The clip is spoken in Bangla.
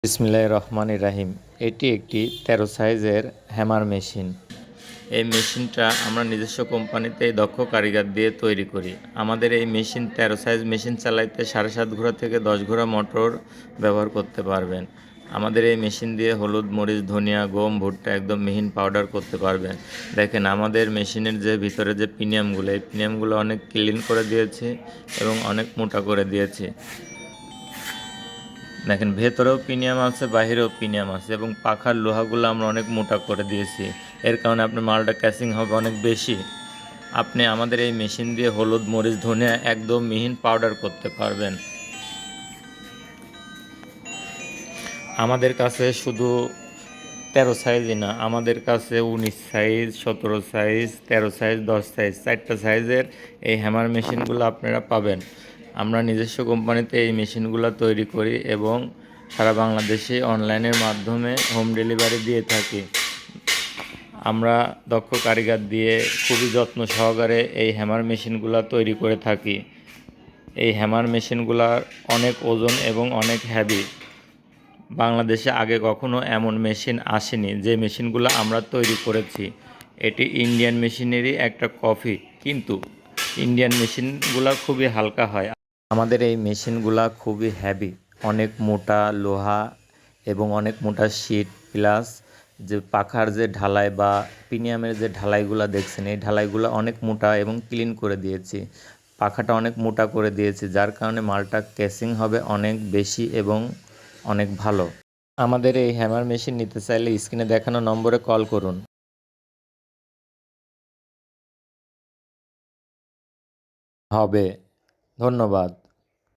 বিসমিল্লাহির রহমানির রাহিম। এটি একটি 13 সাইজের হ্যামার মেশিন। এই মেশিনটা আমরা নিজস্ব কোম্পানিতেই দক্ষ কারিগর দিয়ে তৈরি করি। আমাদের এই মেশিন 13 সাইজ মেশিন চালাইতে 7.5 ঘোড়া থেকে 10 ঘোড়া মোটর ব্যবহার করতে পারবেন। আমাদের এই মেশিন দিয়ে হলুদ, মরিচ, ধনিয়া, গম, ভুট্টা একদম মিহিন পাউডার করতে পারবেন। দেখেন আমাদের মেশিনের যে ভিতরে যে পিনিয়ামগুলো, এই পিনিয়ামগুলো অনেক ক্লিন করে দিয়েছে এবং অনেক মোটা করে দিয়েছে। দেখেন ভেতরেও প্রিমিয়াম আছে, বাহিরেও প্রিমিয়াম আছে এবং পাখার লোহাগুলো আমরা অনেক মোটা করে দিয়েছি। এর কারণে আপনার মালটা ক্যাচিং হবে অনেক বেশি। আপনি আমাদের এই মেশিন দিয়ে হলুদ, মরিচ, ধনিয়া একদম মিহিন পাউডার করতে পারবেন। আমাদের কাছে শুধু 13 সাইজই না, আমাদের কাছে 19 সাইজ, 17 সাইজ, 13 সাইজ, 10 সাইজ, 4টা সাইজের এই হ্যামার মেশিনগুলো আপনারা পাবেন। আমরা নিজস্ব কোম্পানিতে এই মেশিনগুলো তৈরি করি এবং সারা বাংলাদেশে অনলাইনের মাধ্যমে হোম ডেলিভারি দিয়ে থাকি। আমরা দক্ষ কারিগর দিয়ে খুবই যত্ন সহকারে এই হ্যামার মেশিনগুলো তৈরি করে থাকি। এই হ্যামার মেশিনগুলার অনেক ওজন এবং অনেক হেভি। বাংলাদেশে আগে কখনো এমন মেশিন আসেনি যে মেশিনগুলো আমরা তৈরি করেছি। এটি ইন্ডিয়ান মেশিনেরই একটা কপি, কিন্তু ইন্ডিয়ান মেশিনগুলো খুবই হালকা হয়। আমাদের এই মেশিনগুলা খুবই হেভি, অনেক মোটা লোহা এবং অনেক মোটা শীট, প্লাস যে পাখার যে ঢালাই বা প্রিমিয়ামের যে ঢালাইগুলো দেখছেন, এই ঢালাইগুলো অনেক মোটা এবং ক্লিন করে দিয়েছি। পাখাটা অনেক মোটা করে দিয়েছি, যার কারণে মালটা কেসিং হবে অনেক বেশি এবং অনেক ভালো। আমাদের এই হ্যামার মেশিন নিতে চাইলে স্ক্রিনে দেখানো নম্বরে কল করুন। হবে। ধন্যবাদ।